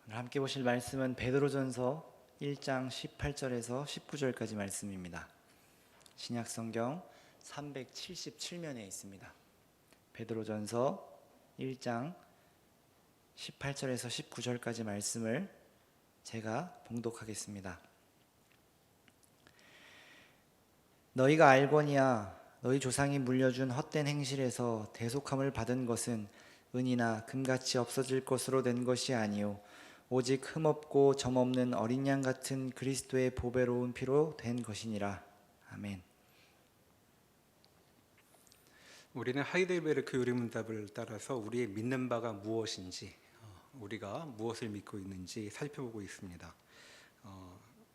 오늘 함께 보실 말씀은 베드로전서 1장 18절에서 19절까지 말씀입니다. 신약성경 377면에 있습니다. 베드로전서 1장 18절에서 19절까지 말씀을 제가 봉독하겠습니다. 너희가 알거니와 너희 조상이 물려준 헛된 행실에서 대속함을 받은 것은 은이나 금같이 없어질 것으로 된 것이 아니요 오직 흠없고 점없는 어린 양 같은 그리스도의 보배로운 피로 된 것이니라. 아멘. 우리는 하이델베르크 요리문답을 따라서 우리의 믿는 바가 무엇인지, 우리가 무엇을 믿고 있는지 살펴보고 있습니다.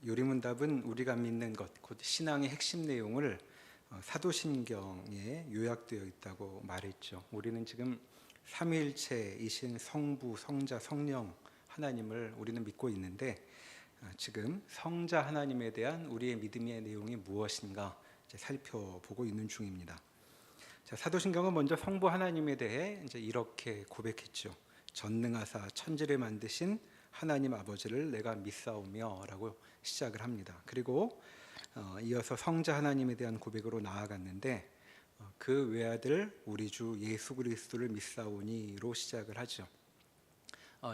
요리문답은 우리가 믿는 것, 곧 신앙의 핵심 내용을 사도신경에 요약되어 있다고 말했죠. 우리는 지금 삼위일체이신 성부, 성자, 성령 하나님을 우리는 믿고 있는데, 지금 성자 하나님에 대한 우리의 믿음의 내용이 무엇인가 이제 살펴보고 있는 중입니다. 자, 사도신경은 먼저 성부 하나님에 대해 이제 이렇게 고백했죠. 전능하사 천지를 만드신 하나님 아버지를 내가 믿사오며라고 시작을 합니다. 그리고 이어서 성자 하나님에 대한 고백으로 나아갔는데, 그 외아들 우리 주 예수 그리스도를 믿사오니로 시작을 하죠.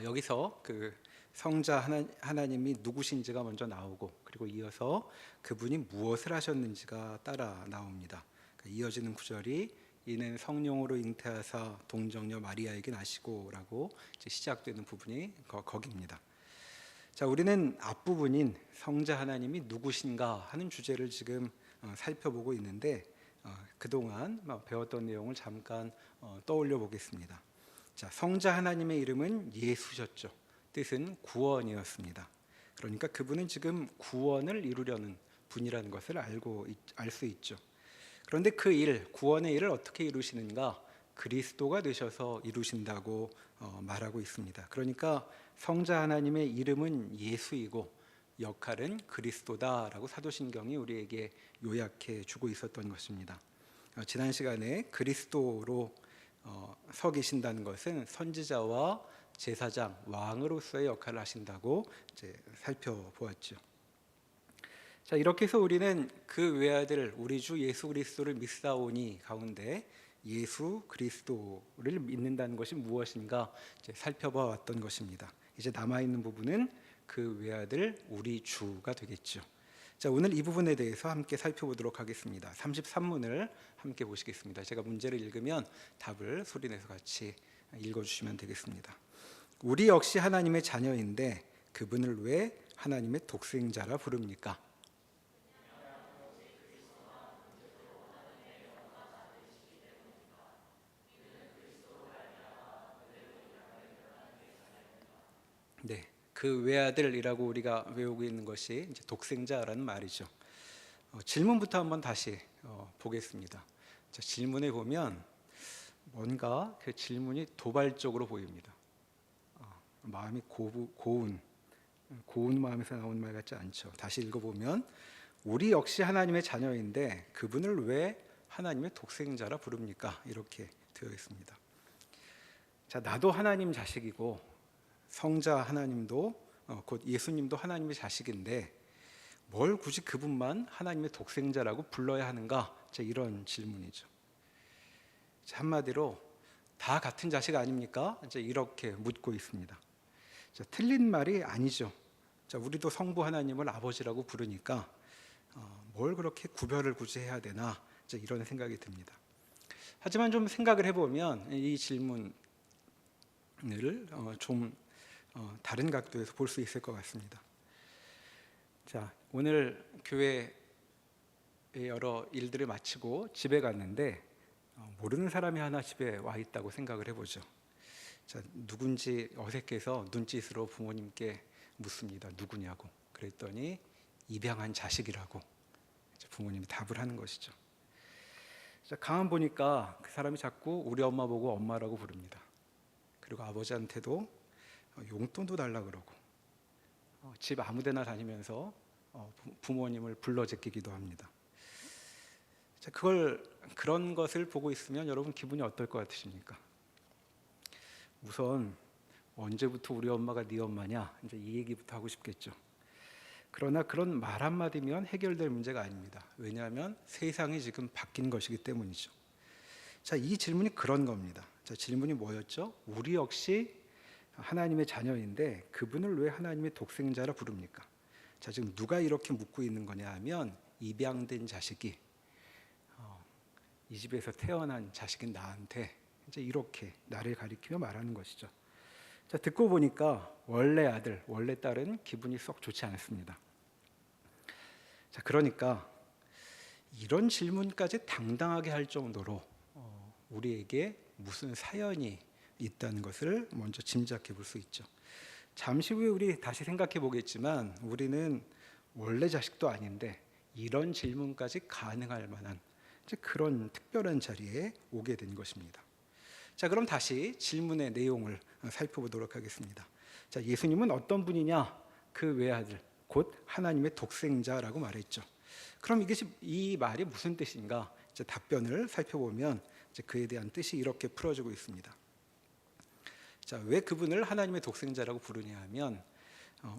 여기서 그 성자 하나님이 누구신지가 먼저 나오고, 그리고 이어서 그분이 무엇을 하셨는지가 따라 나옵니다. 이어지는 구절이 이는 성령으로 잉태하사 동정녀 마리아에게 나시고라고 시작되는 부분이 거기입니다. 자, 우리는 앞부분인 성자 하나님이 누구신가 하는 주제를 지금 살펴보고 있는데, 그동안 배웠던 내용을 잠깐 떠올려 보겠습니다. 자, 성자 하나님의 이름은 예수셨죠. 뜻은 구원이었습니다. 그러니까 그분은 지금 구원을 이루려는 분이라는 것을 알 수 있죠. 그런데 그 일, 구원의 일을 어떻게 이루시는가? 그리스도가 되셔서 이루신다고 말하고 있습니다. 그러니까 성자 하나님의 이름은 예수이고 역할은 그리스도다라고 사도신경이 우리에게 요약해 주고 있었던 것입니다. 지난 시간에 그리스도로 서 계신다는 것은 선지자와 제사장, 왕으로서의 역할을 하신다고 이제 살펴보았죠. 자, 이렇게 해서 우리는 그 외아들 우리 주 예수 그리스도를 믿사오니 가운데 예수 그리스도를 믿는다는 것이 무엇인가 이제 살펴봐 왔던 것입니다. 이제 남아 있는 부분은 그 외아들 우리 주가 되겠죠. 자, 오늘 이 부분에 대해서 함께 살펴보도록 하겠습니다. 33문을 함께 보시겠습니다. 제가 문제를 읽으면 답을 소리내서 같이 읽어주시면 되겠습니다. 우리 역시 하나님의 자녀인데 그분을 왜 하나님의 독생자라 부릅니까? 네, 그 외아들이라고 우리가 외우고 있는 것이 이제 독생자라는 말이죠. 질문부터 한번 다시 보겠습니다. 자, 질문에 보면 뭔가 그 질문이 도발적으로 보입니다. 마음이 고운 마음에서 나온 말 같지 않죠. 다시 읽어보면 우리 역시 하나님의 자녀인데 그분을 왜 하나님의 독생자라 부릅니까? 이렇게 되어 있습니다. 자, 나도 하나님 자식이고 성자 하나님도 곧 예수님도 하나님의 자식인데 뭘 굳이 그분만 하나님의 독생자라고 불러야 하는가? 자, 이런 질문이죠. 자, 한마디로 다 같은 자식 아닙니까? 이제 이렇게 묻고 있습니다. 자, 틀린 말이 아니죠. 자, 우리도 성부 하나님을 아버지라고 부르니까 뭘 그렇게 구별을 굳이 해야 되나? 자, 이런 생각이 듭니다. 하지만 좀 생각을 해보면 이 질문을 좀 다른 각도에서 볼 수 있을 것 같습니다. 자, 오늘 교회의 여러 일들을 마치고 집에 갔는데 모르는 사람이 하나 집에 와 있다고 생각을 해보죠. 자, 누군지 어색해서 눈짓으로 부모님께 묻습니다. 누구냐고. 그랬더니 입양한 자식이라고 부모님이 답을 하는 것이죠. 자, 가만 보니까 그 사람이 자꾸 우리 엄마 보고 엄마라고 부릅니다. 그리고 아버지한테도 용돈도 달라 그러고 집 아무데나 다니면서 부모님을 불러 제끼기도 합니다. 자, 그런 것을 보고 있으면 여러분 기분이 어떨 것 같으십니까? 우선 언제부터 우리 엄마가 네 엄마냐? 이제 이 얘기부터 하고 싶겠죠. 그러나 그런 말 한마디면 해결될 문제가 아닙니다. 왜냐하면 세상이 지금 바뀐 것이기 때문이죠. 자, 이 질문이 그런 겁니다. 자, 질문이 뭐였죠? 우리 역시 하나님의 자녀인데 그분을 왜 하나님의 독생자라 부릅니까? 자, 지금 누가 이렇게 묻고 있는 거냐 하면 입양된 자식이 이 집에서 태어난 자식인 나한테 이제 이렇게 나를 가리키며 말하는 것이죠. 자, 듣고 보니까 원래 아들, 원래 딸은 기분이 썩 좋지 않습니다. 자, 그러니까 이런 질문까지 당당하게 할 정도로 우리에게 무슨 사연이 있다는 것을 먼저 짐작해 볼 수 있죠. 잠시 후에 우리 다시 생각해 보겠지만 우리는 원래 자식도 아닌데 이런 질문까지 가능할 만한 그런 특별한 자리에 오게 된 것입니다. 자, 그럼 다시 질문의 내용을 살펴보도록 하겠습니다. 자, 예수님은 어떤 분이냐? 그 외아들, 곧 하나님의 독생자라고 말했죠. 그럼 이 말이 무슨 뜻인가? 이제 답변을 살펴보면 이제 그에 대한 뜻이 이렇게 풀어지고 있습니다. 자, 왜 그분을 하나님의 독생자라고 부르냐 하면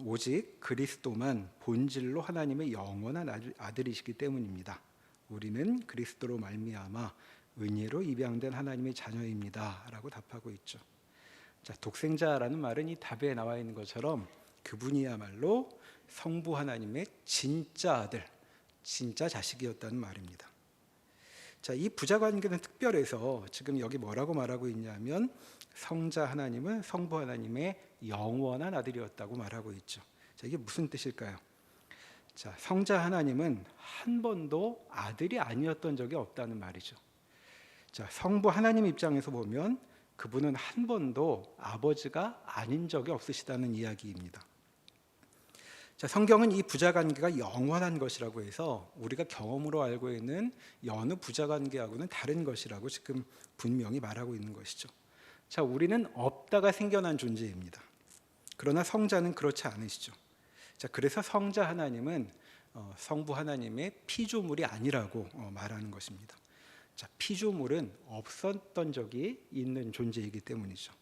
오직 그리스도만 본질로 하나님의 영원한 아들이시기 때문입니다. 우리는 그리스도로 말미암아 은혜로 입양된 하나님의 자녀입니다라고 답하고 있죠. 자, 독생자라는 말은 이 답에 나와 있는 것처럼 그분이야말로 성부 하나님의 진짜 아들, 진짜 자식이었다는 말입니다. 자, 이 부자 관계는 특별해서 지금 여기 뭐라고 말하고 있냐면 성자 하나님은 성부 하나님의 영원한 아들이었다고 말하고 있죠. 자, 이게 무슨 뜻일까요? 자, 성자 하나님은 한 번도 아들이 아니었던 적이 없다는 말이죠. 자, 성부 하나님 입장에서 보면 그분은 한 번도 아버지가 아닌 적이 없으시다는 이야기입니다. 자, 성경은 이 부자 관계가 영원한 것이라고 해서 우리가 경험으로 알고 있는 여느 부자 관계하고는 다른 것이라고 지금 분명히 말하고 있는 것이죠. 자, 우리는 없다가 생겨난 존재입니다. 그러나 성자는 그렇지 않으시죠. 자, 그래서 성자 하나님은 성부 하나님의 피조물이 아니라고 말하는 것입니다. 자, 피조물은 없었던 적이 있는 존재이기 때문이죠.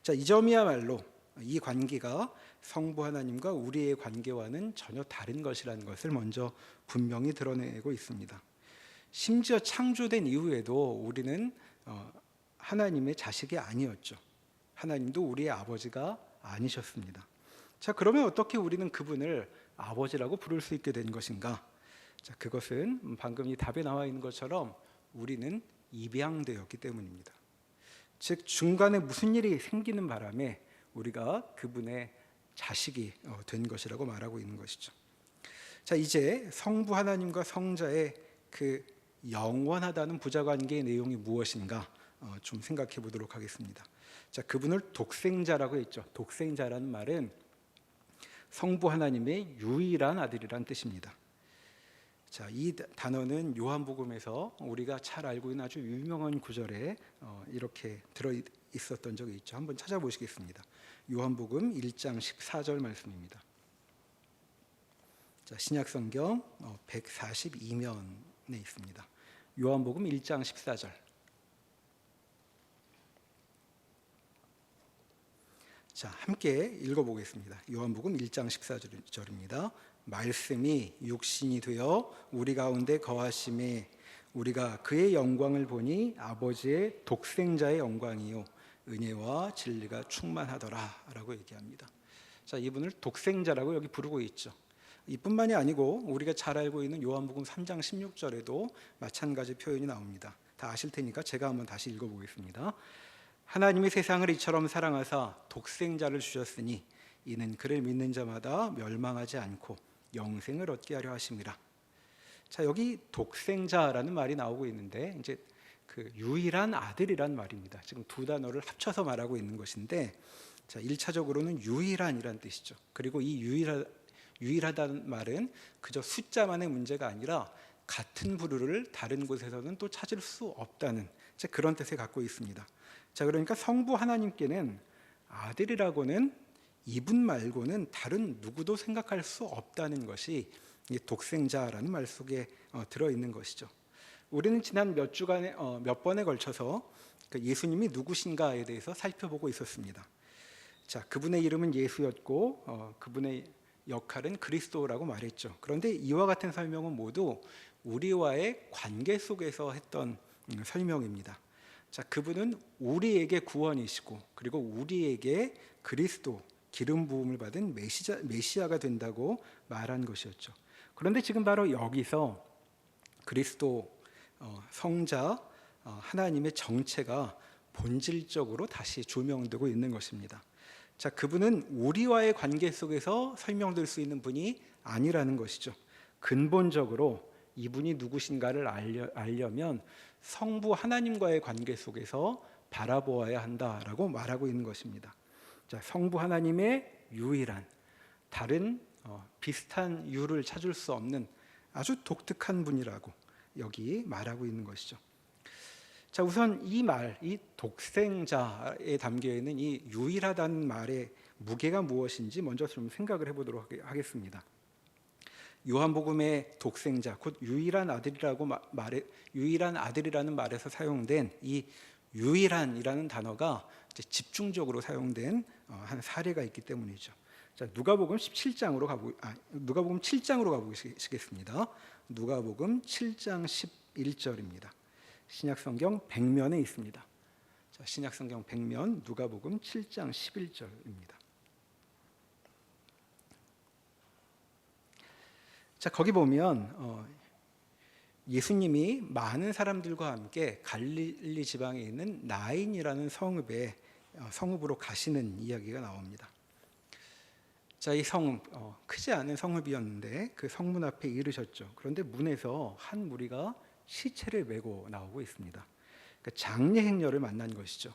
자, 이 점이야말로 이 관계가 성부 하나님과 우리의 관계와는 전혀 다른 것이라는 것을 먼저 분명히 드러내고 있습니다. 심지어 창조된 이후에도 우리는 하나님의 자식이 아니었죠. 하나님도 우리의 아버지가 아니셨습니다. 자, 그러면 어떻게 우리는 그분을 아버지라고 부를 수 있게 된 것인가? 자, 그것은 방금 이 답에 나와 있는 것처럼 우리는 입양되었기 때문입니다. 즉 중간에 무슨 일이 생기는 바람에 우리가 그분의 자식이 된 것이라고 말하고 있는 것이죠. 자, 이제 성부 하나님과 성자의 그 영원하다는 부자관계의 내용이 무엇인가 좀 생각해 보도록 하겠습니다. 자, 그분을 독생자라고 했죠. 독생자라는 말은 성부 하나님의 유일한 아들이란 뜻입니다. 자, 이 단어는 요한복음에서 우리가 잘 알고 있는 아주 유명한 구절에 이렇게 들어 있었던 적이 있죠. 한번 찾아보시겠습니다. 요한복음 1장 14절 말씀입니다. 자, 신약성경 142면에 있습니다. 요한복음 1장 14절. 자, 함께 읽어보겠습니다. 요한복음 1장 14절입니다. 말씀이 육신이 되어 우리 가운데 거하심에 우리가 그의 영광을 보니 아버지의 독생자의 영광이요 은혜와 진리가 충만하더라 라고 얘기합니다. 자, 이분을 독생자라고 여기 부르고 있죠. 이뿐만이 아니고 우리가 잘 알고 있는 요한복음 3장 16절에도 마찬가지 표현이 나옵니다. 다 아실 테니까 제가 한번 다시 읽어보겠습니다. 하나님이 세상을 이처럼 사랑하사 독생자를 주셨으니 이는 그를 믿는 자마다 멸망하지 않고 영생을 얻게 하려 하심이라. 자, 여기 독생자라는 말이 나오고 있는데 이제 그 유일한 아들이란 말입니다. 지금 두 단어를 합쳐서 말하고 있는 것인데, 자, 1차적으로는 유일한이란 뜻이죠. 그리고 이 유일하다는 말은 그저 숫자만의 문제가 아니라 같은 부류를 다른 곳에서는 또 찾을 수 없다는 그런 뜻을 갖고 있습니다. 자, 그러니까 성부 하나님께는 아들이라고는 이분 말고는 다른 누구도 생각할 수 없다는 것이 이 독생자라는 말 속에 들어있는 것이죠. 우리는 지난 몇 주간에 몇 번에 걸쳐서 예수님이 누구신가에 대해서 살펴보고 있었습니다. 자, 그분의 이름은 예수였고 그분의 역할은 그리스도라고 말했죠. 그런데 이와 같은 설명은 모두 우리와의 관계 속에서 했던 설명입니다. 자, 그분은 우리에게 구원이시고 그리고 우리에게 그리스도 기름 부음을 받은 메시아가 된다고 말한 것이었죠. 그런데 지금 바로 여기서 그리스도 성자 하나님의 정체가 본질적으로 다시 조명되고 있는 것입니다. 자, 그분은 우리와의 관계 속에서 설명될 수 있는 분이 아니라는 것이죠. 근본적으로 이분이 누구신가를 알려면 성부 하나님과의 관계 속에서 바라보아야 한다라고 말하고 있는 것입니다. 자, 성부 하나님의 유일한 다른 비슷한 유를 찾을 수 없는 아주 독특한 분이라고 여기 말하고 있는 것이죠. 자, 우선 이 독생자에 담겨 있는 이 유일하다는 말의 무게가 무엇인지 먼저 좀 생각을 해보도록 하겠습니다. 요한복음의 독생자, 곧 유일한 아들이라는 말에서 사용된 이 유일한이라는 단어가 이제 집중적으로 사용된 한 사례가 있기 때문이죠. 자, 누가복음 7장으로 가보시겠습니다. 누가복음 7장 11절입니다. 신약성경 100면에 있습니다. 자, 신약성경 100면 누가복음 7장 11절입니다. 자, 거기 보면 예수님이 많은 사람들과 함께 갈릴리 지방에 있는 나인이라는 성읍으로 가시는 이야기가 나옵니다. 자, 이 성읍 크지 않은 성읍이었는데 그 성문 앞에 이르셨죠. 그런데 문에서 한 무리가 시체를 메고 나오고 있습니다. 그러니까 장례 행렬을 만난 것이죠.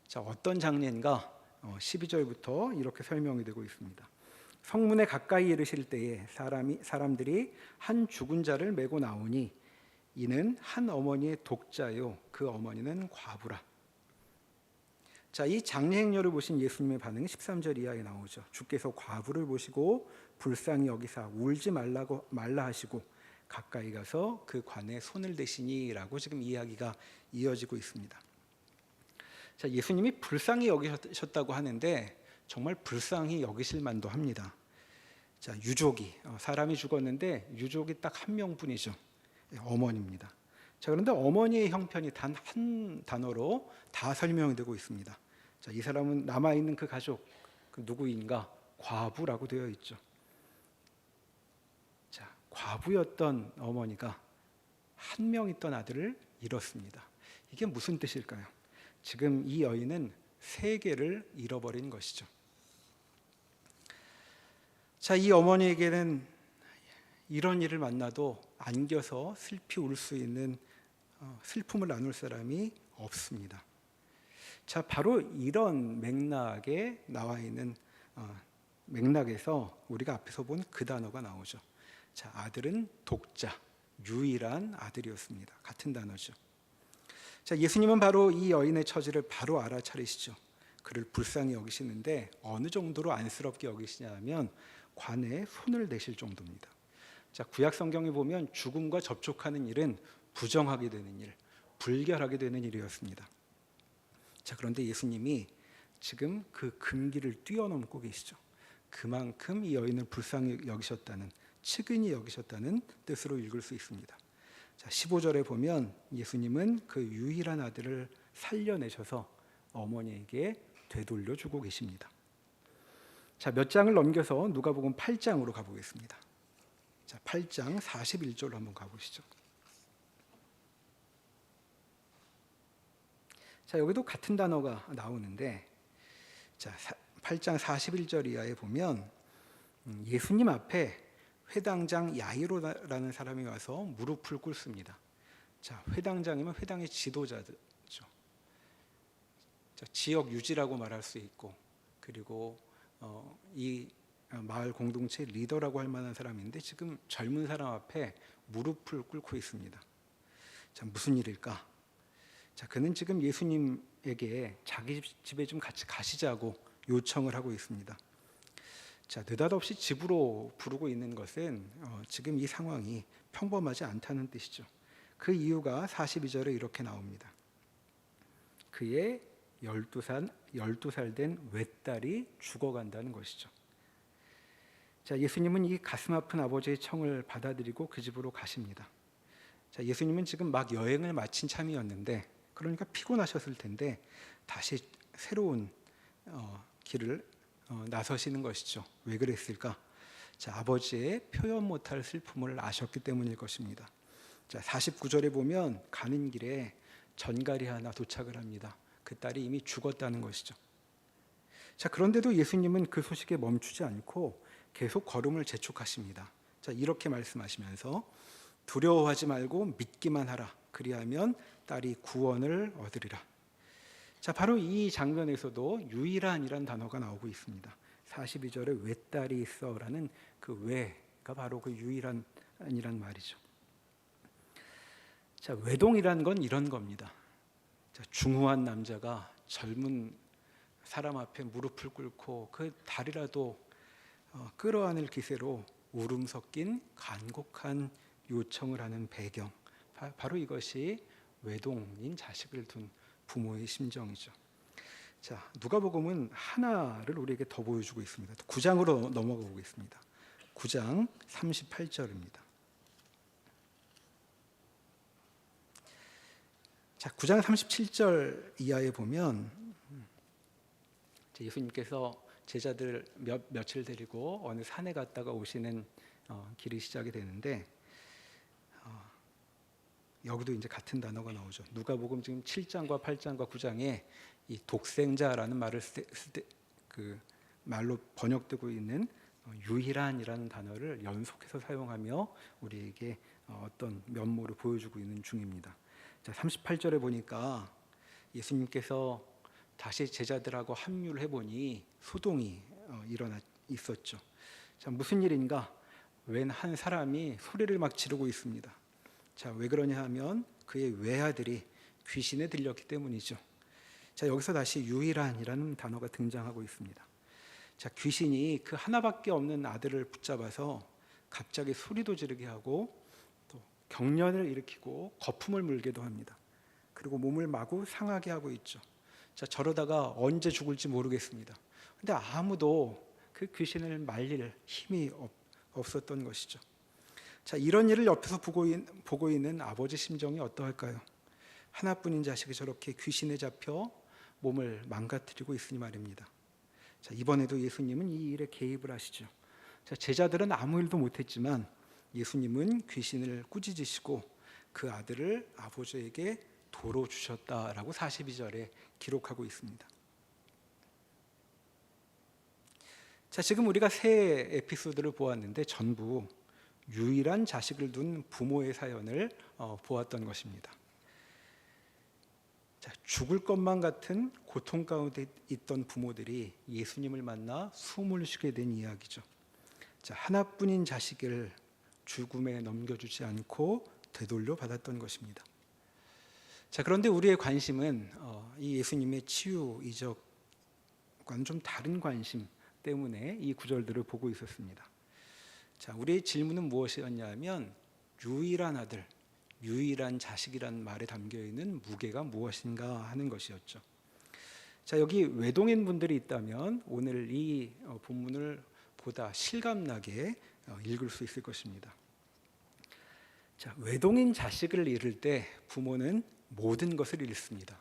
자, 어떤 장례인가? 12절부터 이렇게 설명이 되고 있습니다. 성문에 가까이 이르실 때에 사람들이 한 죽은 자를 메고 나오니 이는 한 어머니의 독자요 그 어머니는 과부라. 자, 이 장례 행렬을 보신 예수님의 반응이 13절 이하에 나오죠. 주께서 과부를 보시고 불쌍히 여기사 울지 말라 하시고 가까이 가서 그 관에 손을 대시니라고 지금 이야기가 이어지고 있습니다. 자, 예수님이 불쌍히 여기셨다고 하는데 정말 불쌍히 여기실 만도 합니다. 자, 유족이 사람이 죽었는데 유족이 딱 한 명뿐이죠. 어머니입니다. 자, 그런데 어머니의 형편이 단 한 단어로 다 설명이 되고 있습니다. 자, 이 사람은 남아 있는 그 가족 그 누구인가? 과부라고 되어 있죠. 자, 과부였던 어머니가 한 명 있던 아들을 잃었습니다. 이게 무슨 뜻일까요? 지금 이 여인은 세 개를 잃어버린 것이죠. 자, 이 어머니에게는 이런 일을 만나도 안겨서 슬피 울 수 있는 슬픔을 나눌 사람이 없습니다. 자, 바로 이런 맥락에 나와 있는 맥락에서 우리가 앞에서 본 그 단어가 나오죠. 자, 아들은 독자, 유일한 아들이었습니다. 같은 단어죠. 자, 예수님은 바로 이 여인의 처지를 바로 알아차리시죠. 그를 불쌍히 여기시는데 어느 정도로 안쓰럽게 여기시냐면 관에 손을 대실 정도입니다. 자, 구약 성경에 보면 죽음과 접촉하는 일은 부정하게 되는 일, 불결하게 되는 일이었습니다. 자, 그런데 예수님이 지금 그 금기를 뛰어넘고 계시죠. 그만큼 이 여인을 불쌍히 여기셨다는, 측은히 여기셨다는 뜻으로 읽을 수 있습니다. 자, 15절에 보면 예수님은 그 유일한 아들을 살려내셔서 어머니에게 되돌려 주고 계십니다. 자, 몇 장을 넘겨서 누가복음 8장으로 가보겠습니다. 자, 8장 41절로 한번 가보시죠. 자, 여기도 같은 단어가 나오는데, 자, 8장 41절 이하에 보면 예수님 앞에 회당장 야이로라는 사람이 와서 무릎을 꿇습니다. 자, 회당장이면 회당의 지도자죠. 자, 지역 유지라고 말할 수 있고, 그리고 이 마을 공동체 리더라고 할 만한 사람인데 지금 젊은 사람 앞에 무릎을 꿇고 있습니다. 자, 무슨 일일까? 자, 그는 지금 예수님에게 자기 집에 좀 같이 가시자고 요청을 하고 있습니다. 자, 느닷없이 집으로 부르고 있는 것은 지금 이 상황이 평범하지 않다는 뜻이죠. 그 이유가 42절에 이렇게 나옵니다. 그의 12살 된 외딸이 죽어간다는 것이죠. 자, 예수님은 이 가슴 아픈 아버지의 청을 받아들이고 그 집으로 가십니다. 자, 예수님은 지금 막 여행을 마친 참이었는데, 그러니까 피곤하셨을 텐데 다시 새로운 길을 나서시는 것이죠. 왜 그랬을까? 자, 아버지의 표현 못할 슬픔을 아셨기 때문일 것입니다. 자, 49절에 보면 가는 길에 전갈이 하나 도착을 합니다. 그 딸이 이미 죽었다는 것이죠. 자, 그런데도 예수님은 그 소식에 멈추지 않고 계속 걸음을 재촉하십니다. 자, 이렇게 말씀하시면서 두려워하지 말고 믿기만 하라. 그리하면 딸이 구원을 얻으리라. 자, 바로 이 장면에서도 유일한이란 단어가 나오고 있습니다. 42절에 외딸이 있어라는 그 외가 바로 그 유일한이란 말이죠. 자, 외동이란 건 이런 겁니다. 자, 중후한 남자가 젊은 사람 앞에 무릎을 꿇고 그 다리라도 끌어안을 기세로 울음 섞인 간곡한 요청을 하는 배경, 바로 이것이 외동인 자식을 둔 부모의 심정이죠. 자, 누가복음은 하나를 우리에게 더 보여주고 있습니다. 9장으로 넘어가 보겠습니다. 9장 38절입니다. 자, 9장 37절 이하에 보면 예수님께서 제자들 며칠 데리고 어느 산에 갔다가 오시는 길이 시작이 되는데, 여기도 이제 같은 단어가 나오죠. 누가복음 지금 7장과 8장과 9장에 이 독생자라는 말을 그 말로 번역되고 있는 유일한이라는 단어를 연속해서 사용하며 우리에게 어떤 면모를 보여주고 있는 중입니다. 자, 38절에 보니까 예수님께서 다시 제자들하고 합류를 해보니 소동이 일어나 있었죠. 자, 무슨 일인가? 웬 한 사람이 소리를 막 지르고 있습니다. 자, 왜 그러냐 하면 그의 외아들이 귀신에 들렸기 때문이죠. 자, 여기서 다시 유일한이라는 단어가 등장하고 있습니다. 자, 귀신이 그 하나밖에 없는 아들을 붙잡아서 갑자기 소리도 지르게 하고 또 경련을 일으키고 거품을 물게도 합니다. 그리고 몸을 마구 상하게 하고 있죠. 자, 저러다가 언제 죽을지 모르겠습니다. 근데 아무도 그 귀신을 말릴 힘이 없었던 것이죠. 자, 이런 일을 옆에서 보고 있는 아버지 심정이 어떠할까요? 하나뿐인 자식이 저렇게 귀신에 잡혀 몸을 망가뜨리고 있으니 말입니다. 자, 이번에도 예수님은 이 일에 개입을 하시죠. 자, 제자들은 아무 일도 못했지만 예수님은 귀신을 꾸짖으시고 그 아들을 아버지에게 도로 주셨다라고 42절에 기록하고 있습니다. 자, 지금 우리가 세 에피소드를 보았는데 전부 유일한 자식을 둔 부모의 사연을 보았던 것입니다. 자, 죽을 것만 같은 고통 가운데 있던 부모들이 예수님을 만나 숨을 쉬게 된 이야기죠. 자, 하나뿐인 자식을 죽음에 넘겨주지 않고 되돌려 받았던 것입니다. 자, 그런데 우리의 관심은 이 예수님의 치유 이적과는 좀 다른 관심 때문에 이 구절들을 보고 있었습니다. 자, 우리의 질문은 무엇이었냐면 유일한 아들, 유일한 자식이란 말에 담겨 있는 무게가 무엇인가 하는 것이었죠. 자, 여기 외동인 분들이 있다면 오늘 이 본문을 보다 실감나게 읽을 수 있을 것입니다. 자, 외동인 자식을 잃을 때 부모는 모든 것을 잃습니다.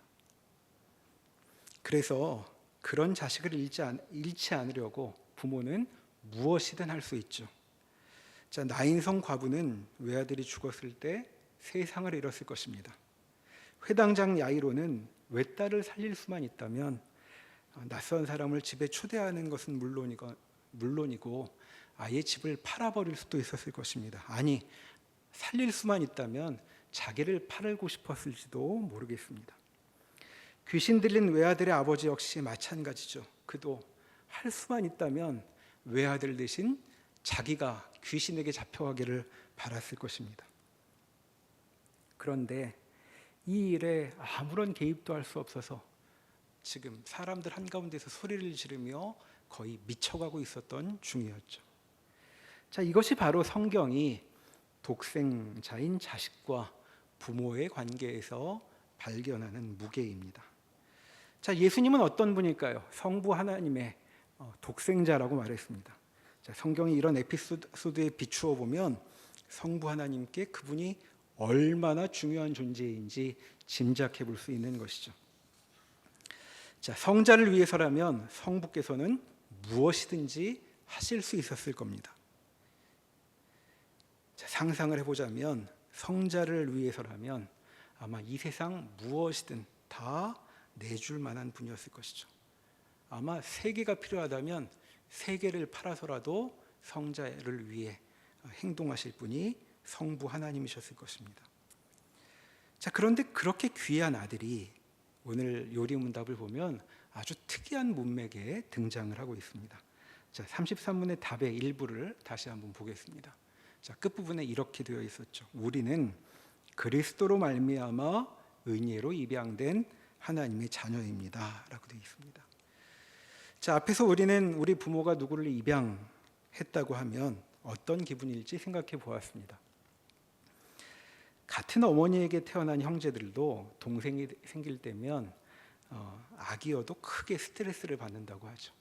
그래서 그런 자식을 잃지 않으려고 부모는 무엇이든 할 수 있죠. 자, 나인성 과부는 외아들이 죽었을 때 세상을 잃었을 것입니다. 회당장 야이로는 외딸을 살릴 수만 있다면 낯선 사람을 집에 초대하는 것은 물론이고 아예 집을 팔아버릴 수도 있었을 것입니다. 아니, 살릴 수만 있다면 자기를 팔고 싶었을지도 모르겠습니다. 귀신 들린 외아들의 아버지 역시 마찬가지죠. 그도 할 수만 있다면 외아들 대신 자기가 귀신에게 잡혀가기를 바랐을 것입니다. 그런데 이 일에 아무런 개입도 할 수 없어서 지금 사람들 한가운데서 소리를 지르며 거의 미쳐가고 있었던 중이었죠. 자, 이것이 바로 성경이 독생자인 자식과 부모의 관계에서 발견하는 무게입니다. 자, 예수님은 어떤 분일까요? 성부 하나님의 독생자라고 말했습니다. 자, 성경이 이런 에피소드에 비추어 보면 성부 하나님께 그분이 얼마나 중요한 존재인지 짐작해 볼 수 있는 것이죠. 자, 성자를 위해서라면 성부께서는 무엇이든지 하실 수 있었을 겁니다. 자, 상상을 해보자면 성자를 위해서라면 아마 이 세상 무엇이든 다 내줄 만한 분이었을 것이죠. 아마 세계가 필요하다면 세계를 팔아서라도 성자를 위해 행동하실 분이 성부 하나님이셨을 것입니다. 자, 그런데 그렇게 귀한 아들이 오늘 요리문답을 보면 아주 특이한 문맥에 등장을 하고 있습니다. 자, 33문의 답의 일부를 다시 한번 보겠습니다. 자, 끝부분에 이렇게 되어 있었죠. 우리는 그리스도로 말미암아 은혜로 입양된 하나님의 자녀입니다 라고 되어 있습니다. 자, 앞에서 우리는 우리 부모가 누구를 입양했다고 하면 어떤 기분일지 생각해 보았습니다. 같은 어머니에게 태어난 형제들도 동생이 생길 때면 아기여도 크게 스트레스를 받는다고 하죠.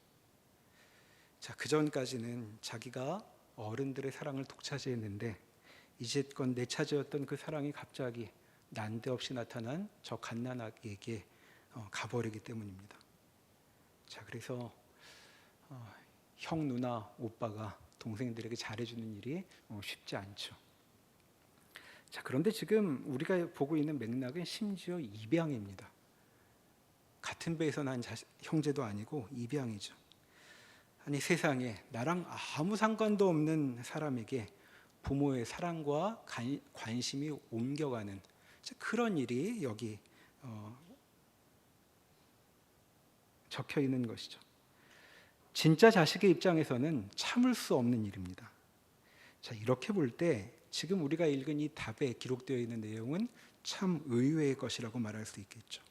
자, 그 전까지는 자기가 어른들의 사랑을 독차지했는데 이제껏 내 차지였던 그 사랑이 갑자기 난데없이 나타난 저 갓난아기에게 가버리기 때문입니다. 자, 그래서 형, 누나, 오빠가 동생들에게 잘해주는 일이 쉽지 않죠. 자, 그런데 지금 우리가 보고 있는 맥락은 심지어 입양입니다. 같은 배에서 난 형제도 아니고 입양이죠. 아니, 세상에 나랑 아무 상관도 없는 사람에게 부모의 사랑과 관심이 옮겨가는 그런 일이 여기 적혀 있는 것이죠. 진짜 자식의 입장에서는 참을 수 없는 일입니다. 자, 이렇게 볼 때 지금 우리가 읽은 이 답에 기록되어 있는 내용은 참 의외의 것이라고 말할 수 있겠죠.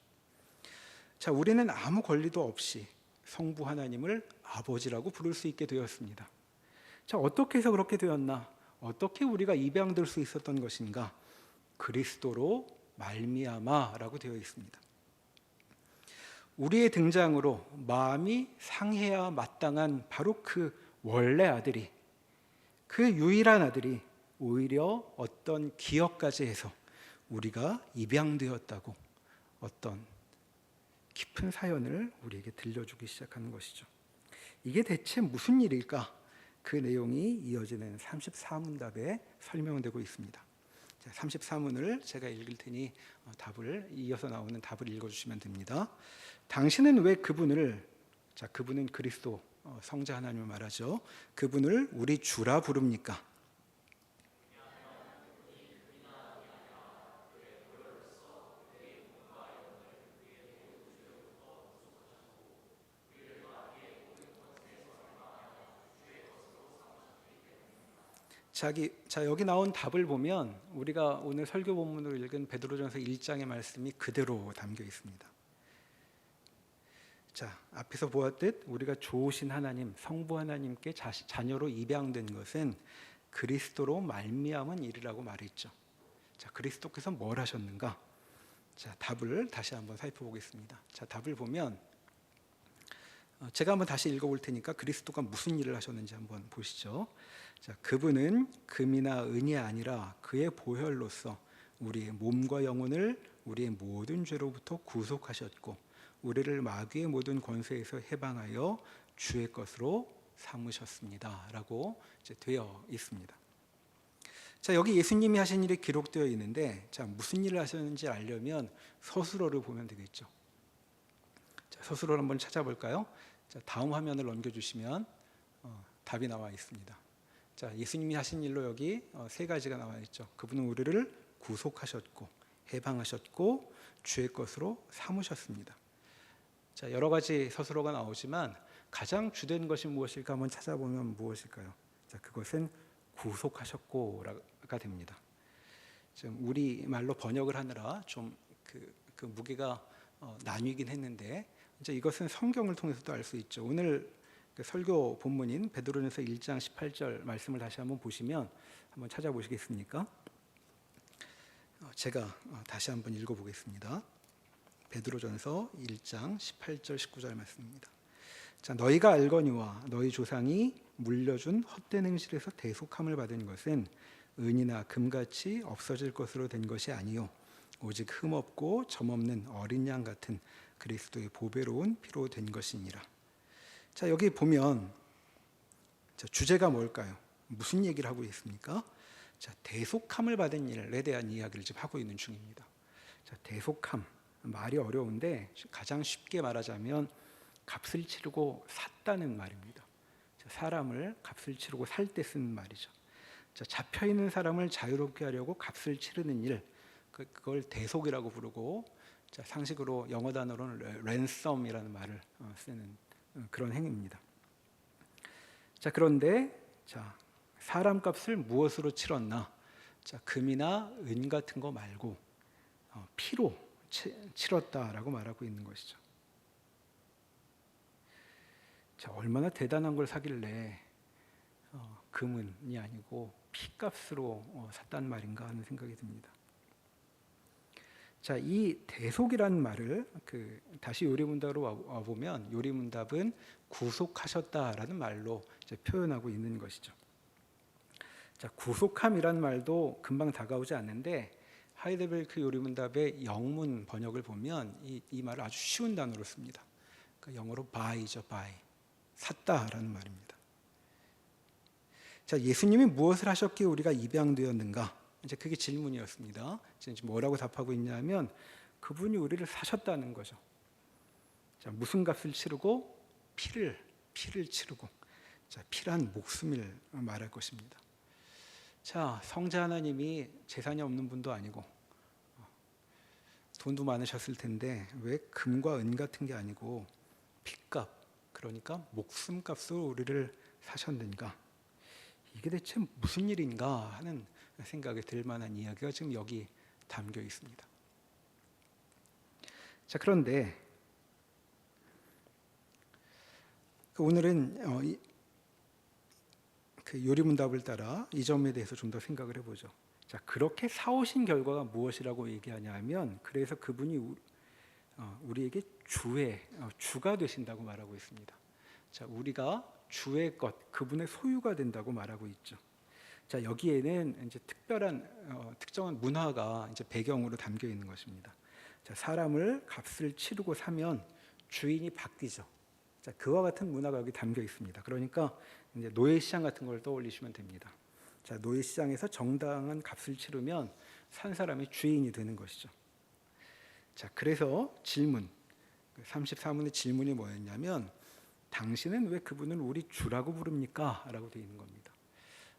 자, 우리는 아무 권리도 없이 성부 하나님을 아버지라고 부를 수 있게 되었습니다. 자, 어떻게 해서 그렇게 되었나? 어떻게 우리가 입양될 수 있었던 것인가? 그리스도로 말미암아라고 되어 있습니다. 우리의 등장으로 마음이 상해야 마땅한 바로 그 원래 아들이, 그 유일한 아들이 오히려 어떤 기억까지 해서 우리가 입양되었다고 어떤 깊은 사연을 우리에게 들려주기 시작하는 것이죠. 이게 대체 무슨 일일까? 그 내용이 이어지는 34문답에 설명되고 있습니다. 34문을 제가 읽을 테니 답을 이어서 나오는 답을 읽어주시면 됩니다. 당신은 왜 그분을, 자, 그분은 그리스도 성자 하나님을 말하죠. 그분을 우리 주라 부릅니까? 자, 여기 나온 답을 보면 우리가 오늘 설교 본문으로 읽은 베드로전서 1장의 말씀이 그대로 담겨 있습니다. 자, 앞에서 보았듯 우리가 좋으신 하나님, 성부 하나님께 자녀로 입양된 것은 그리스도로 말미암은 일이라고 말했죠. 자, 그리스도께서 뭘 하셨는가? 자, 답을 다시 한번 살펴보겠습니다. 자, 답을 보면 제가 한번 다시 읽어볼 테니까 그리스도가 무슨 일을 하셨는지 한번 보시죠. 자, 그분은 금이나 은이 아니라 그의 보혈로서 우리의 몸과 영혼을 우리의 모든 죄로부터 구속하셨고 우리를 마귀의 모든 권세에서 해방하여 주의 것으로 삼으셨습니다 라고 이제 되어 있습니다. 자, 여기 예수님이 하신 일이 기록되어 있는데, 자, 무슨 일을 하셨는지 알려면 서술어를 보면 되겠죠. 자, 서술어를 한번 찾아볼까요? 자, 다음 화면을 넘겨주시면 답이 나와 있습니다. 자, 예수님이 하신 일로 여기 세 가지가 나와 있죠. 그분은 우리를 구속하셨고 해방하셨고 주의 것으로 삼으셨습니다. 자, 여러 가지 서술어가 나오지만 가장 주된 것이 무엇일까 한번 찾아보면 무엇일까요? 자, 그것은 구속하셨고가 됩니다. 지금 우리 말로 번역을 하느라 좀 그 무게가 나뉘긴 했는데 이제 이것은 성경을 통해서도 알 수 있죠. 오늘 그 설교 본문인 베드로전서 1장 18절 말씀을 다시 한번 보시면 한번 찾아보시겠습니까? 제가 다시 한번 읽어보겠습니다. 베드로전서 1장 18절 19절 말씀입니다. 자, 너희가 알거니와 너희 조상이 물려준 헛된 행실에서 대속함을 받은 것은 은이나 금같이 없어질 것으로 된 것이 아니요 오직 흠없고 점없는 어린 양 같은 그리스도의 보배로운 피로 된 것이니라. 자, 여기 보면 자, 주제가 뭘까요? 무슨 얘기를 하고 있습니까? 자, 대속함을 받은 일에 대한 이야기를 지금 하고 있는 중입니다. 자, 대속함 말이 어려운데 가장 쉽게 말하자면 값을 치르고 샀다는 말입니다. 자, 사람을 값을 치르고 살 때 쓰는 말이죠. 자, 잡혀 있는 사람을 자유롭게 하려고 값을 치르는 일, 그걸 대속이라고 부르고, 자, 상식으로 영어 단어로는 랜섬이라는 말을 쓰는 그런 행위입니다. 자, 그런데 자, 사람 값을 무엇으로 치렀나? 자, 금이나 은 같은 거 말고 피로 치렀다라고 말하고 있는 것이죠. 자, 얼마나 대단한 걸 사길래 금은이 아니고 피값으로 샀단 말인가 하는 생각이 듭니다. 자, 이 대속이라는 말을 다시 요리문답으로 와보면 요리문답은 구속하셨다라는 말로 이제 표현하고 있는 것이죠. 자, 구속함이란 말도 금방 다가오지 않는데 하이델베르크 요리문답의 영문 번역을 보면 이 말을 아주 쉬운 단어로 씁니다. 그러니까 영어로 buy죠, buy. 샀다라는 말입니다. 자, 예수님이 무엇을 하셨기에 우리가 입양되었는가? 이제 그게 질문이었습니다. 지금 뭐라고 답하고 있냐면 그분이 우리를 사셨다는 거죠. 자, 무슨 값을 치르고 피를 치르고, 자, 피란 목숨을 말할 것입니다. 자, 성자 하나님이 재산이 없는 분도 아니고 돈도 많으셨을 텐데 왜 금과 은 같은 게 아니고 피값, 그러니까 목숨값으로 우리를 사셨는가? 이게 대체 무슨 일인가 하는 생각이 들 만한 이야기가 지금 여기 담겨 있습니다. 자, 그런데 오늘은 요리문답을 따라 이 점에 대해서 좀 더 생각을 해보죠. 자, 그렇게 사오신 결과가 무엇이라고 얘기하냐 하면 그래서 그분이 우리에게 주가 되신다고 말하고 있습니다. 자, 우리가 주의 것, 그분의 소유가 된다고 말하고 있죠. 자, 여기에는 이제 특정한 문화가 이제 배경으로 담겨 있는 것입니다. 자, 사람을 값을 치르고 사면 주인이 바뀌죠. 자, 그와 같은 문화가 여기 담겨 있습니다. 그러니까 이제 노예 시장 같은 걸 떠올리시면 됩니다. 자, 노예 시장에서 정당한 값을 치르면 산 사람이 주인이 되는 것이죠. 자, 그래서 질문 34문의 질문이 뭐였냐면 당신은 왜 그분을 우리 주라고 부릅니까? 라고 되어 있는 겁니다.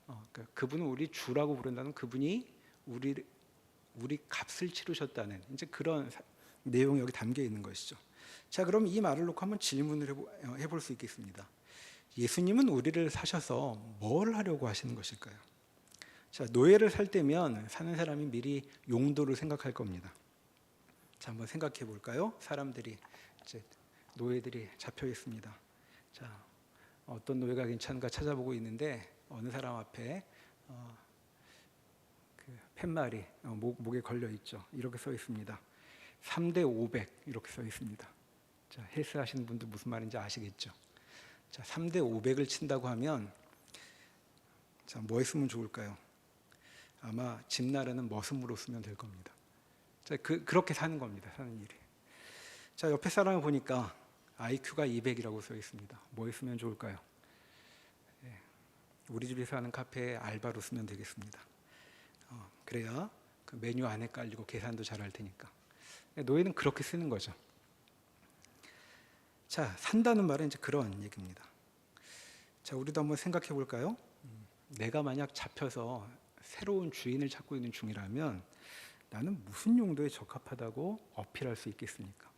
그러니까 그분은 우리 주라고 부른다는 그분이 우리 값을 치르셨다는 이제 그런 내용이 여기 담겨 있는 것이죠. 자, 그럼 이 말을 놓고 한번 질문을 해볼 수 있겠습니다. 예수님은 우리를 사셔서 뭘 하려고 하시는 것일까요? 자, 노예를 살 때면 사는 사람이 미리 용도를 생각할 겁니다. 자, 한번 생각해 볼까요? 사람들이 이제 노예들이 잡혀 있습니다. 자, 어떤 노예가 괜찮은가 찾아보고 있는데 어느 사람 앞에 그 팻말이 목에 걸려 있죠. 이렇게 써 있습니다. 3대 500 이렇게 써 있습니다. 자, 헬스 하시는 분들 무슨 말인지 아시겠죠? 자, 3대 500을 친다고 하면 자, 뭐 했으면 좋을까요? 아마 집 나르는 머슴으로 쓰면 될 겁니다. 자, 그렇게 사는 겁니다. 사는 일이. 자, 옆에 사람을 보니까 IQ가 200이라고 써 있습니다. 뭐 했으면 좋을까요? 우리 집에서 하는 카페에 알바로 쓰면 되겠습니다. 그래야 그 메뉴 안에 깔리고 계산도 잘할 테니까. 노예는 그렇게 쓰는 거죠. 자, 산다는 말은 이제 그런 얘기입니다. 자, 우리도 한번 생각해 볼까요? 내가 만약 잡혀서 새로운 주인을 찾고 있는 중이라면 나는 무슨 용도에 적합하다고 어필할 수 있겠습니까?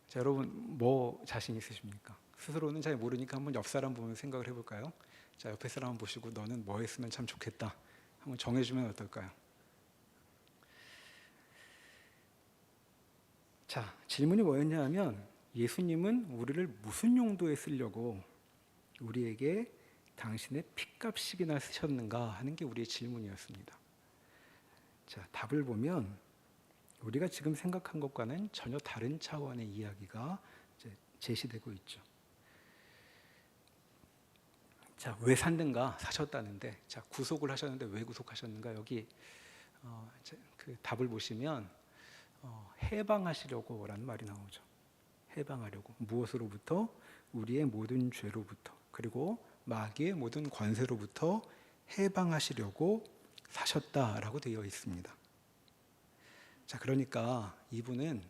자, 여러분 뭐 자신 있으십니까? 스스로는 잘 모르니까 한번 옆 사람 보면 생각을 해볼까요? 자, 옆에 사람 보시고 너는 뭐 했으면 참 좋겠다 한번 정해주면 어떨까요? 자, 질문이 뭐였냐 하면 예수님은 우리를 무슨 용도에 쓰려고 우리에게 당신의 피값이나 쓰셨는가 하는 게 우리의 질문이었습니다. 자, 답을 보면 우리가 지금 생각한 것과는 전혀 다른 차원의 이야기가 이제 제시되고 있죠. 자, 왜 샀는가? 사셨다는데, 자, 구속을 하셨는데 왜 구속하셨는가? 여기 그 답을 보시면 해방하시려고라는 말이 나오죠. 해방하려고. 무엇으로부터? 우리의 모든 죄로부터, 그리고 마귀의 모든 권세로부터 해방하시려고 사셨다라고 되어 있습니다. 자, 그러니까 이분은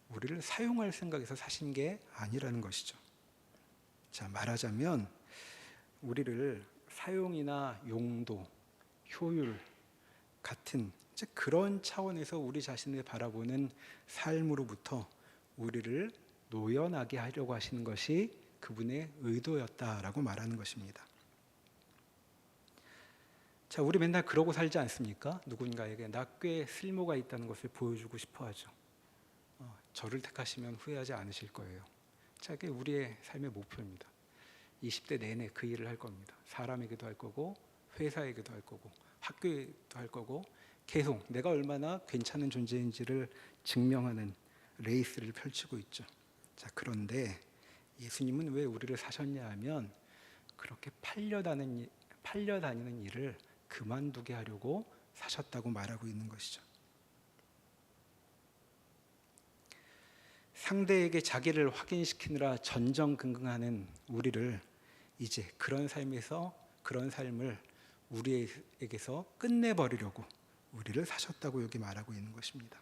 우리를 사용할 생각에서 사신 게 아니라는 것이죠. 자, 말하자면 우리를 사용이나 용도, 효율 같은 그런 차원에서 우리 자신을 바라보는 삶으로부터 우리를 노연하게 하려고 하시는 것이 그분의 의도였다라고 말하는 것입니다. 자, 우리 맨날 그러고 살지 않습니까? 누군가에게 나 꽤 쓸모가 있다는 것을 보여주고 싶어 하죠. 저를 택하시면 후회하지 않으실 거예요. 자, 이게 우리의 삶의 목표입니다. 20대 내내 그 일을 할 겁니다. 사람에게도 할 거고, 회사에게도 할 거고, 학교에도 할 거고, 계속 내가 얼마나 괜찮은 존재인지를 증명하는 레이스를 펼치고 있죠. 자, 그런데 예수님은 왜 우리를 사셨냐 하면 그렇게 팔려다니는 일을 그만두게 하려고 사셨다고 말하고 있는 것이죠. 상대에게 자기를 확인시키느라 전전긍긍하는 우리를 이제 그런 삶을 우리에게서 끝내버리려고 우리를 사셨다고 여기 말하고 있는 것입니다.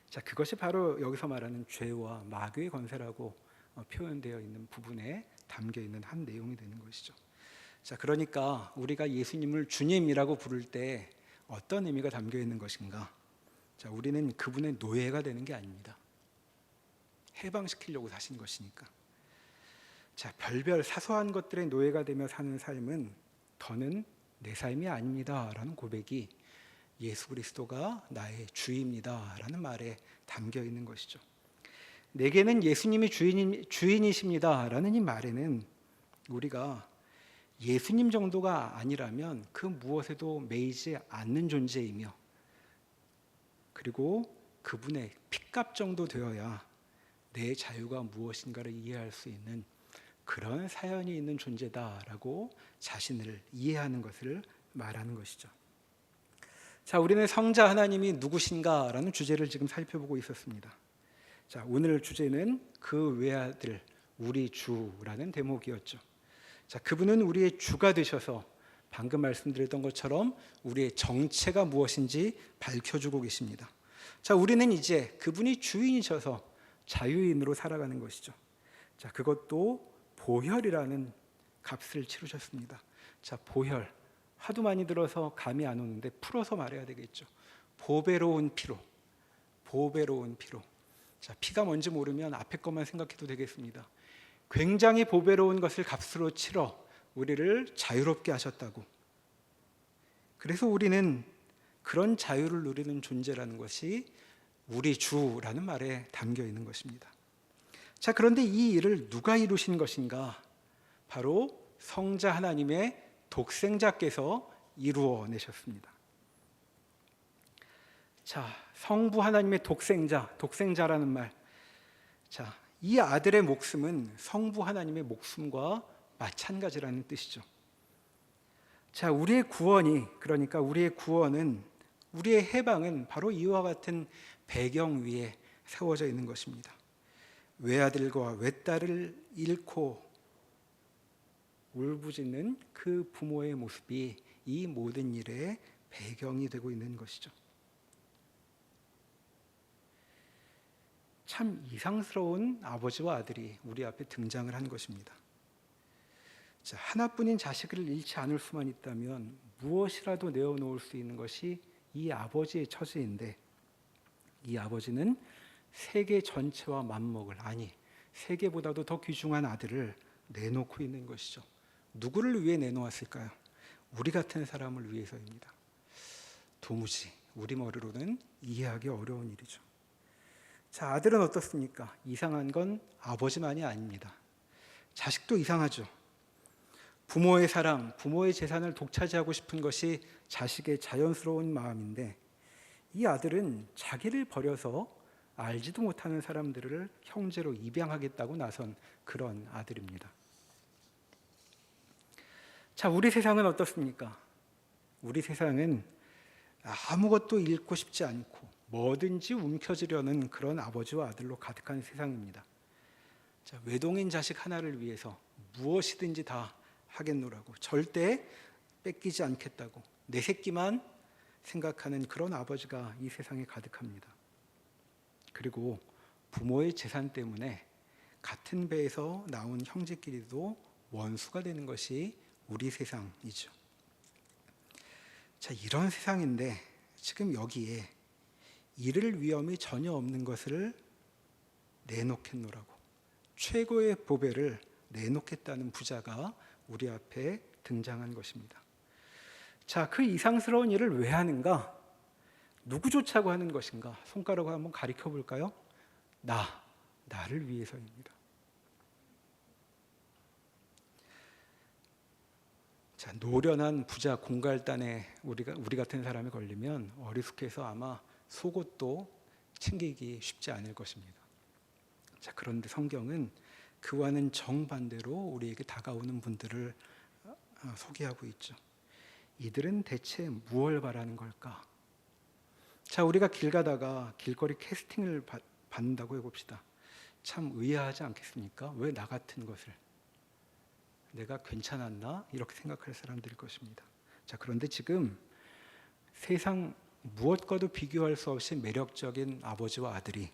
자, 그것이 바로 여기서 말하는 죄와 마귀의 권세라고 표현되어 있는 부분에 담겨 있는 한 내용이 되는 것이죠. 자, 그러니까 우리가 예수님을 주님이라고 부를 때 어떤 의미가 담겨 있는 것인가? 자, 우리는 그분의 노예가 되는 게 아닙니다. 해방시키려고 사신 것이니까. 자, 별별 사소한 것들의 노예가 되며 사는 삶은 더는 내 삶이 아닙니다라는 고백이 예수 그리스도가 나의 주입니다라는 말에 담겨 있는 것이죠. 내게는 예수님이 주인이십니다라는 이 말에는 우리가 예수님 정도가 아니라면 그 무엇에도 매이지 않는 존재이며, 그리고 그분의 핏값 정도 되어야 내 자유가 무엇인가를 이해할 수 있는 그런 사연이 있는 존재다라고 자신을 이해하는 것을 말하는 것이죠. 자, 우리는 성자 하나님이 누구신가라는 주제를 지금 살펴보고 있었습니다. 자, 오늘 주제는 그 외아들 우리 주라는 대목이었죠. 자, 그분은 우리의 주가 되셔서 방금 말씀드렸던 것처럼 우리의 정체가 무엇인지 밝혀주고 계십니다. 자, 우리는 이제 그분이 주인이셔서 자유인으로 살아가는 것이죠. 자, 그것도 보혈이라는 값을 치르셨습니다. 자, 보혈 하도 많이 들어서 감이 안 오는데 풀어서 말해야 되겠죠. 보배로운 피로, 보배로운 피로. 자, 피가 뭔지 모르면 앞에 것만 생각해도 되겠습니다. 굉장히 보배로운 것을 값으로 치러 우리를 자유롭게 하셨다고. 그래서 우리는 그런 자유를 누리는 존재라는 것이 우리 주라는 말에 담겨 있는 것입니다. 자, 그런데 이 일을 누가 이루신 것인가? 바로 성자 하나님의 독생자께서 이루어내셨습니다. 자, 성부 하나님의 독생자라는 말. 자, 이 아들의 목숨은 성부 하나님의 목숨과 마찬가지라는 뜻이죠. 자, 우리의 구원은, 우리의 해방은 바로 이와 같은 배경 위에 세워져 있는 것입니다. 외아들과 외딸을 잃고 울부짖는 그 부모의 모습이 이 모든 일의 배경이 되고 있는 것이죠. 참 이상스러운 아버지와 아들이 우리 앞에 등장을 한 것입니다. 자, 하나뿐인 자식을 잃지 않을 수만 있다면 무엇이라도 내어놓을 수 있는 것이 이 아버지의 처지인데, 이 아버지는 세계 전체와 맞먹을, 아니 세계보다도 더 귀중한 아들을 내놓고 있는 것이죠. 누구를 위해 내놓았을까요? 우리 같은 사람을 위해서입니다. 도무지 우리 머리로는 이해하기 어려운 일이죠. 자, 아들은 어떻습니까? 이상한 건 아버지만이 아닙니다. 자식도 이상하죠. 부모의 사랑, 부모의 재산을 독차지하고 싶은 것이 자식의 자연스러운 마음인데, 이 아들은 자기를 버려서 알지도 못하는 사람들을 형제로 입양하겠다고 나선 그런 아들입니다. 자, 우리 세상은 어떻습니까? 우리 세상은 아무것도 잃고 싶지 않고 뭐든지 움켜쥐려는 그런 아버지와 아들로 가득한 세상입니다. 자, 외동인 자식 하나를 위해서 무엇이든지 다 하겠노라고, 절대 뺏기지 않겠다고 내 새끼만 생각하는 그런 아버지가 이 세상에 가득합니다. 그리고 부모의 재산 때문에 같은 배에서 나온 형제끼리도 원수가 되는 것이 우리 세상이죠. 자, 이런 세상인데 지금 여기에 잃을 위험이 전혀 없는 것을 내놓겠노라고, 최고의 보배를 내놓겠다는 부자가 우리 앞에 등장한 것입니다. 자, 그 이상스러운 일을 왜 하는가? 누구 쫓아고 하는 것인가? 손가락으로 한번 가리켜 볼까요? 나를 위해서입니다. 자, 노련한 부자 공갈단에 우리 같은 사람이 걸리면 어리숙해서 아마 속옷도 챙기기 쉽지 않을 것입니다. 자, 그런데 성경은 그와는 정반대로 우리에게 다가오는 분들을 소개하고 있죠. 이들은 대체 무엇을 바라는 걸까? 자, 우리가 길 가다가 길거리 캐스팅을 받는다고 해봅시다. 참 의아하지 않겠습니까? 왜 나 같은 것을? 내가 괜찮았나? 이렇게 생각할 사람들일 것입니다. 자, 그런데 지금 세상 무엇과도 비교할 수 없이 매력적인 아버지와 아들이,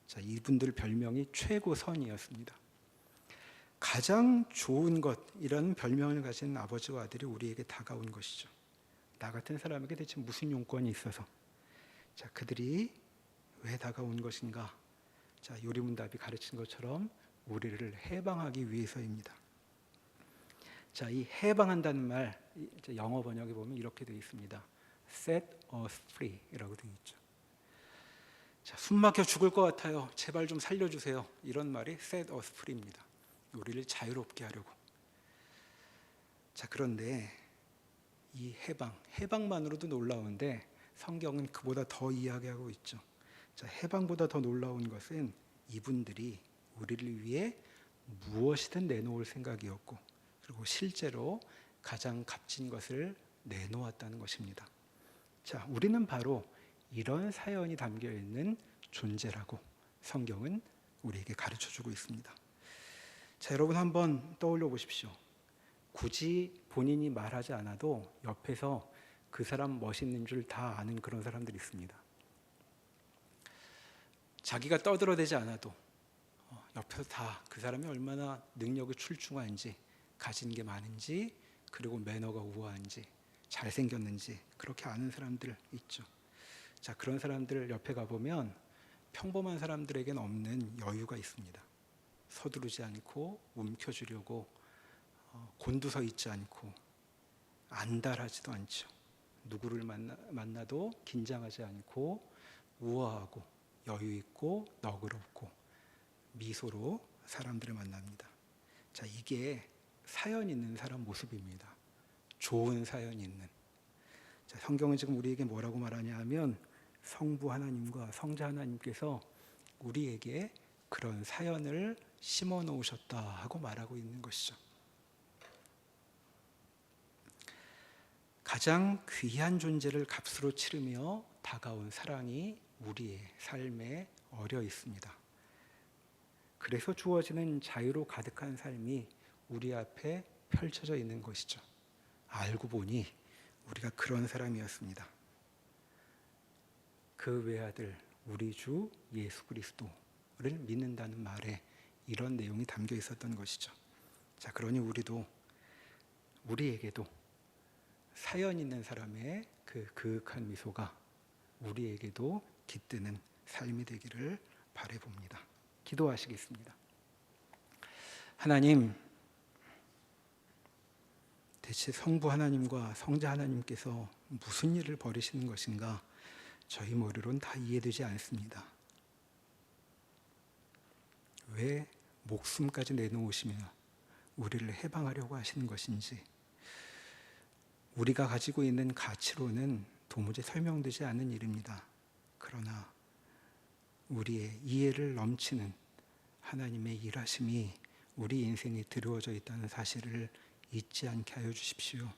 자, 이분들 별명이 최고선이었습니다. 가장 좋은 것이라는 별명을 가진 아버지와 아들이 우리에게 다가온 것이죠. 나 같은 사람에게 대체 무슨 용건이 있어서? 자, 그들이 왜 다가온 것인가? 자, 요리문답이 가르친 것처럼 우리를 해방하기 위해서입니다. 자, 이 해방한다는 말, 영어 번역에 보면 이렇게 되어 있습니다. Set us free라고 되어 있죠. 자, 숨막혀 죽을 것 같아요. 제발 좀 살려주세요. 이런 말이 Set us free입니다. 우리를 자유롭게 하려고. 자, 그런데 이 해방만으로도 놀라운데 성경은 그보다 더 이야기하고 있죠. 자, 해방보다 더 놀라운 것은 이분들이 우리를 위해 무엇이든 내놓을 생각이었고, 그리고 실제로 가장 값진 것을 내놓았다는 것입니다. 자, 우리는 바로 이런 사연이 담겨 있는 존재라고 성경은 우리에게 가르쳐주고 있습니다. 자, 여러분 한번 떠올려 보십시오. 굳이 본인이 말하지 않아도 옆에서 그 사람 멋있는 줄 다 아는 그런 사람들이 있습니다. 자기가 떠들어대지 않아도 옆에서 다 그 사람이 얼마나 능력이 출중한지, 가진 게 많은지, 그리고 매너가 우아한지, 잘생겼는지 그렇게 아는 사람들 있죠. 자, 그런 사람들 옆에 가보면 평범한 사람들에게는 없는 여유가 있습니다. 서두르지 않고 움켜쥐려고 곤두서 있지 않고 안달하지도 않죠. 누구를 만나도 긴장하지 않고 우아하고 여유 있고 너그럽고 미소로 사람들을 만납니다. 자, 이게 사연 있는 사람 모습입니다. 좋은 사연이 있는. 자, 성경은 지금 우리에게 뭐라고 말하냐 하면 성부 하나님과 성자 하나님께서 우리에게 그런 사연을 심어 놓으셨다 하고 말하고 있는 것이죠. 가장 귀한 존재를 값으로 치르며 다가온 사랑이 우리의 삶에 어려 있습니다. 그래서 주어지는 자유로 가득한 삶이 우리 앞에 펼쳐져 있는 것이죠. 알고 보니 우리가 그런 사람이었습니다. 그 외아들 우리 주 예수 그리스도를 믿는다는 말에 이런 내용이 담겨 있었던 것이죠. 자, 그러니 우리에게도 사연 있는 사람의 그 그윽한 미소가 우리에게도 깃드는 삶이 되기를 바라봅니다. 기도하시겠습니다. 하나님, 대체 성부 하나님과 성자 하나님께서 무슨 일을 벌이시는 것인가? 저희 머리로는 다 이해되지 않습니다. 왜 목숨까지 내놓으시며 우리를 해방하려고 하시는 것인지, 우리가 가지고 있는 가치로는 도무지 설명되지 않는 일입니다. 그러나 우리의 이해를 넘치는 하나님의 일하심이 우리 인생에 드리워져 있다는 사실을 잊지 않게 하여 주십시오.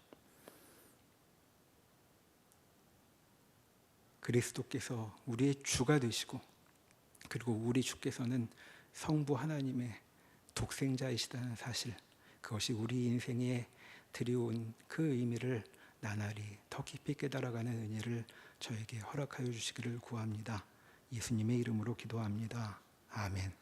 그리스도께서 우리의 주가 되시고 그리고 우리 주께서는 성부 하나님의 독생자이시다는 사실, 그것이 우리 인생에 드리운 그 의미를 나날이 더 깊이 깨달아가는 은혜를 저에게 허락하여 주시기를 구합니다. 예수님의 이름으로 기도합니다. 아멘.